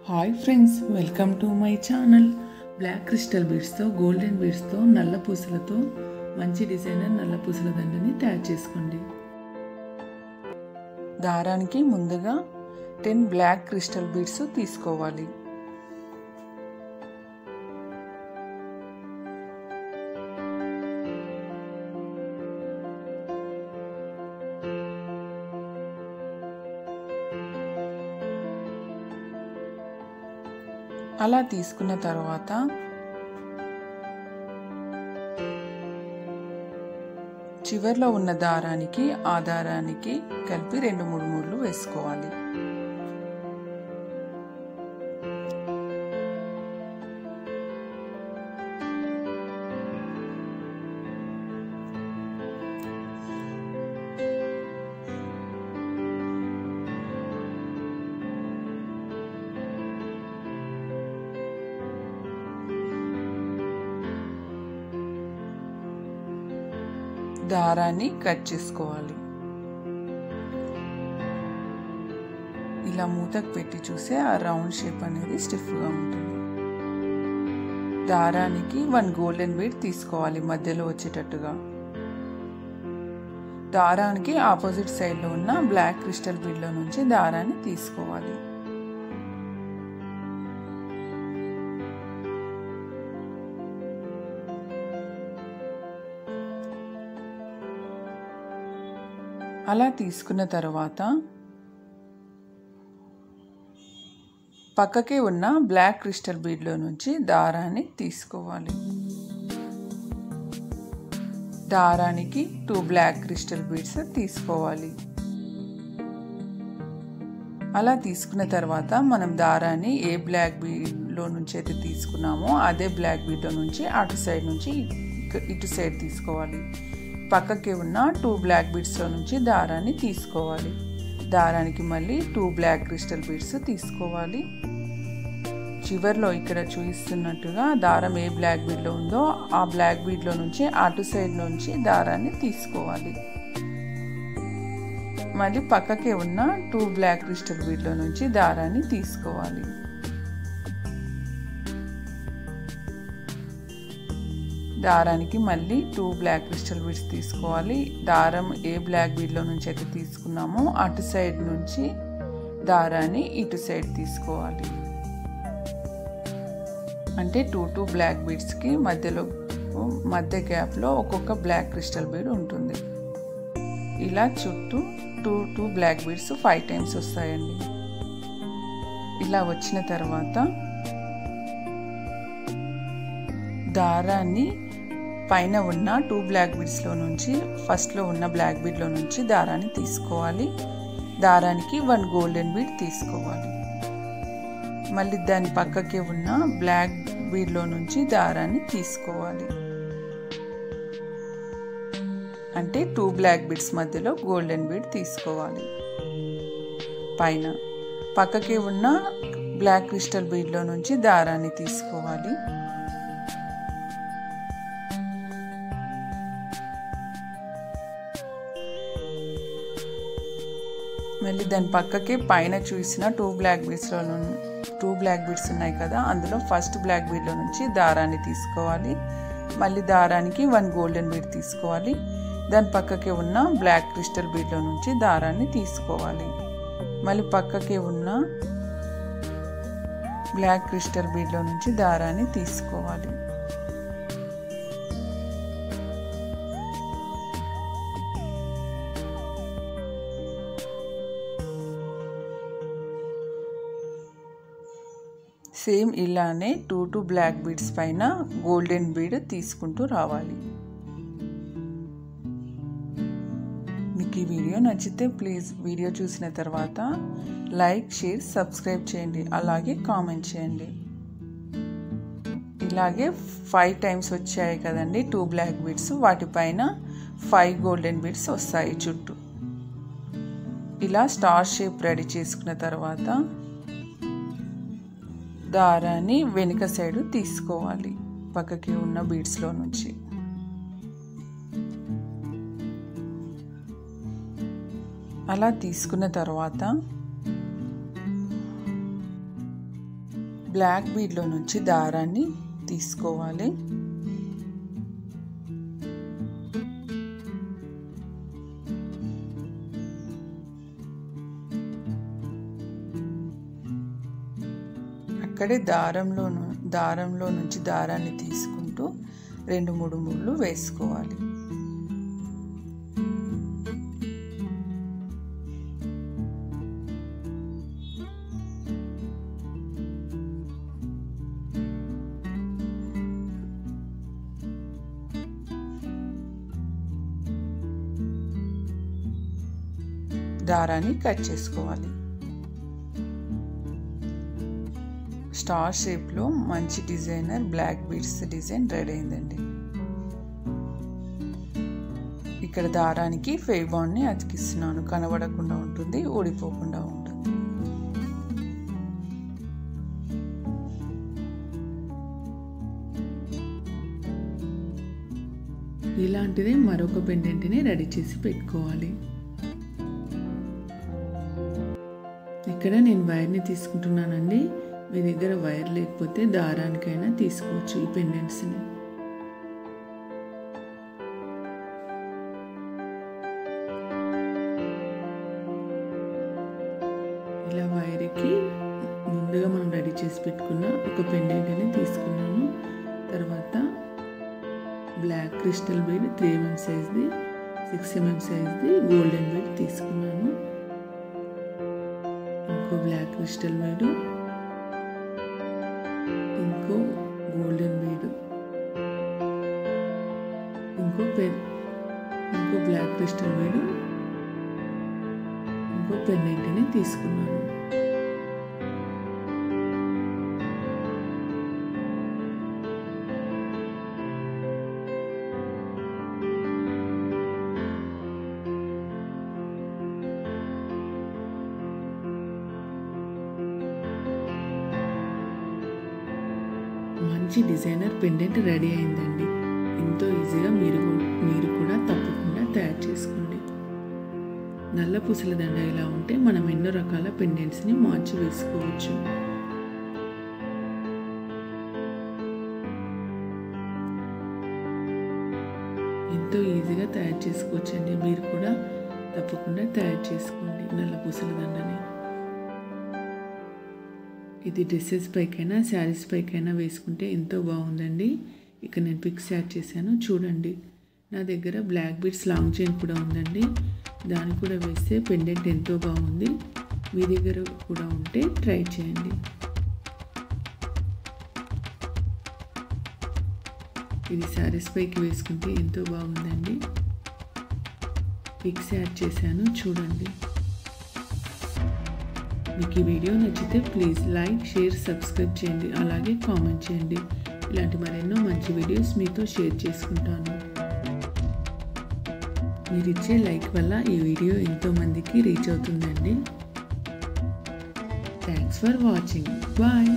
Hi friends, welcome to my channel. Black crystal బీడ్స్తో, golden బీడ్స్తో, నల్ల పూసలతో మంచి డిజైనర్ నల్ల పూసల దండని తయారు చేసుకోండి. దారానికి ముందుగా 10 బ్లాక్ క్రిస్టల్ బీడ్స్ తీసుకోవాలి. అలా తీసుకున్న తర్వాత చివర్లో ఉన్న దారానికి ఆ దారానికి కలిపి 2-3 ముళ్ళు వేసుకోవాలి. దారాన్ని కట్ చేసుకోవాలి. ఇలా మూతకు పెట్టి చూస్తే ఆ రౌండ్ షేప్ అనేది స్టిఫ్గా ఉంటుంది. దారానికి 1 గోల్డెన్ బీడ్ తీసుకోవాలి మధ్యలో వచ్చేటట్టుగా. దారానికి ఆపోజిట్ సైడ్లో ఉన్న బ్లాక్ క్రిస్టల్ బీడ్లో నుంచి దారాన్ని తీసుకోవాలి. అలా తీసుకున్న తర్వాత పక్కకే ఉన్న బ్లాక్ క్రిస్టల్ బీడ్లో నుంచి దారాన్ని తీసుకోవాలి. దారానికి 2 బ్లాక్ క్రిస్టల్ బీడ్స్ తీసుకోవాలి. అలా తీసుకున్న తర్వాత మనం దారాన్ని ఏ బ్లాక్ బీడ్లో నుంచి అయితే తీసుకున్నామో అదే బ్లాక్ బీడ్లో నుంచి అటు సైడ్ నుంచి ఇటు సైడ్ తీసుకోవాలి. పక్కకి ఉన్న 2 బ్లాక్ బీడ్స్లో నుంచి దారాన్ని తీసుకోవాలి. దారానికి మళ్ళీ 2 బ్లాక్ క్రిస్టల్ బీడ్స్ తీసుకోవాలి. చివర్లో ఇక్కడ చూపిస్తున్నట్టుగా దారం ఏ బ్లాక్ బీడ్లో ఉందో ఆ బ్లాక్ బీడ్లో నుంచి అటు సైడ్ నుంచి దారాన్ని తీసుకోవాలి. మళ్ళీ పక్కకే ఉన్న 2 బ్లాక్ క్రిస్టల్ బీడ్లో నుంచి దారాన్ని తీసుకోవాలి. దారానికి మళ్ళీ 2 బ్లాక్ క్రిస్టల్ బీడ్స్ తీసుకోవాలి. దారం ఏ బ్లాక్ బీడ్లో నుంచి అయితే తీసుకున్నామో అటు సైడ్ నుంచి దారాన్ని ఇటు సైడ్ తీసుకోవాలి. అంటే 2 బ్లాక్ బీడ్స్కి మధ్య గ్యాప్లో ఒక్కొక్క బ్లాక్ క్రిస్టల్ బీడ్ ఉంటుంది. ఇలా చుట్టూ 2 బ్లాక్ బీడ్స్ 5 టైమ్స్ వస్తాయండి. ఇలా వచ్చిన తర్వాత దారాన్ని పైన ఉన్న 2 బ్లాక్ బీడ్స్లో నుంచి ఫస్ట్లో ఉన్న బ్లాక్ బీడ్లో నుంచి దారాన్ని తీసుకోవాలి. దారానికి 1 గోల్డెన్ బీడ్ తీసుకోవాలి. మళ్ళీ దాని పక్కకే ఉన్న బ్లాక్ బీడ్లో నుంచి దారాన్ని తీసుకోవాలి. అంటే 2 బ్లాక్ బీడ్స్ మధ్యలో గోల్డెన్ బీడ్ తీసుకోవాలి. పైన పక్కకే ఉన్న బ్లాక్ క్రిస్టల్ బీడ్లో నుంచి దారాన్ని తీసుకోవాలి. మళ్ళీ దాని పక్కకి పైన చూసిన 2 బ్లాక్ బీడ్స్ ఉన్నాయి కదా, అందులో ఫస్ట్ బ్లాక్ బీడ్లో నుంచి దారాన్ని తీసుకోవాలి. మళ్ళీ దారానికి 1 గోల్డెన్ బీడ్ తీసుకోవాలి. దాని పక్కకి ఉన్న బ్లాక్ క్రిస్టల్ బీడ్లో నుంచి దారాన్ని తీసుకోవాలి. మళ్ళీ పక్కకి ఉన్న బ్లాక్ క్రిస్టల్ బీడ్లో నుంచి దారాన్ని తీసుకోవాలి. సేమ్ ఇలానే 2 బ్లాక్ బీడ్స్ పైన గోల్డెన్ బీడ్ తీసుకుంటూ రావాలి. మీకు ఈ వీడియో నచ్చితే ప్లీజ్ వీడియో చూసిన తర్వాత లైక్, షేర్, సబ్స్క్రైబ్ చేయండి. అలాగే కామెంట్ చేయండి. ఇలాగే 5 టైమ్స్ వచ్చాయి కదండి 2 బ్లాక్ బీడ్స్, వాటిపైన 5 గోల్డెన్ బీడ్స్ వస్తాయి చుట్టూ. ఇలా స్టార్ షేప్ రెడీ చేసుకున్న తర్వాత దారాన్ని వెనుక సైడ్ తీసుకోవాలి పక్కకి ఉన్న బీడ్స్లో నుంచి. అలా తీసుకున్న తర్వాత బ్లాక్ బీడ్లో నుంచి దారాన్ని తీసుకోవాలి. అక్కడే దారంలో నుంచి దారాన్ని తీసుకుంటూ 2-3 ముళ్ళు వేసుకోవాలి. దారాన్ని కట్ చేసుకోవాలి. స్టార్ షేప్లో మంచి designer black beads design ready అయిందండి. ఇక్కడ దారానికి ఫెవిబాండ్ని అతికిస్తున్నాను. కనబడకుండా ఉంటుంది, ఊడిపోకుండా ఉంటుంది. ఇలాంటిదే మరొక పెండెంట్ని రెడీ చేసి పెట్టుకోవాలి. ఇక్కడ నేను వైర్ని తీసుకుంటున్నానండి. మీ దగ్గర వైర్ లేకపోతే దారానికైనా తీసుకోవచ్చు ఈ పెండెంట్స్ని. ఇలా వైర్కి ముందుగా మనం రెడీ చేసి పెట్టుకున్న ఒక పెండెంట్ని తీసుకున్నాను. తర్వాత బ్లాక్ క్రిస్టల్ బీడ్ 3 mm సైజ్ది, 6 mm సైజ్ది గోల్డెన్ బీడ్ తీసుకున్నాను. ఇంకో బ్లాక్ క్రిస్టల్ బీడు, ఇంకో గోల్డెన్ బీడు, ఇంకో బ్లాక్ క్రిస్టల్ బీడు, ఇంకో పెండెంట్ని తీసుకున్నాను. మంచి డిజైనర్ పెండెంట్ రెడీ అయిందండి. ఎంతో ఈజీగా మీరు కూడా తప్పకుండా తయారు చేసుకోండి. నల్ల పూసల దండ ఇలా ఉంటే మనం ఎన్నో రకాల పెండెంట్స్ని మార్చి వేసుకోవచ్చు. ఎంతో ఈజీగా తయారు చేసుకోవచ్చండి. మీరు కూడా తప్పకుండా తయారు చేసుకోండి నల్ల పూసల దండని. ఇది డ్రెస్సెస్ పైకైనా శారీస్ పైకైనా వేసుకుంటే ఎంతో బాగుందండి. ఇక నేను పిక్స్ యాడ్ చేశాను చూడండి. నా దగ్గర బ్లాక్ బీడ్స్ లాంగ్ చైన్ కూడా ఉందండి. దాన్ని కూడా వేస్తే పెండెంట్ ఎంతో బాగుంది. మీ దగ్గర కూడా ఉంటే ట్రై చేయండి. ఇది శారీస్ పైకి వేసుకుంటే ఎంతో బాగుందండి. పిక్స్ యాడ్ చేశాను చూడండి. మీకు ఈ వీడియో నచ్చితే ప్లీజ్ లైక్, షేర్, సబ్స్క్రైబ్ చేయండి. అలాగే కామెంట్ చేయండి. ఇలాంటి మరెన్నో మంచి వీడియోస్ మీతో షేర్ చేసుకుంటాను. మీరు ఇచ్చే లైక్ వల్ల ఈ వీడియో ఎంతో మందికి రీచ్ అవుతుందండి. Thanks for watching. బాయ్.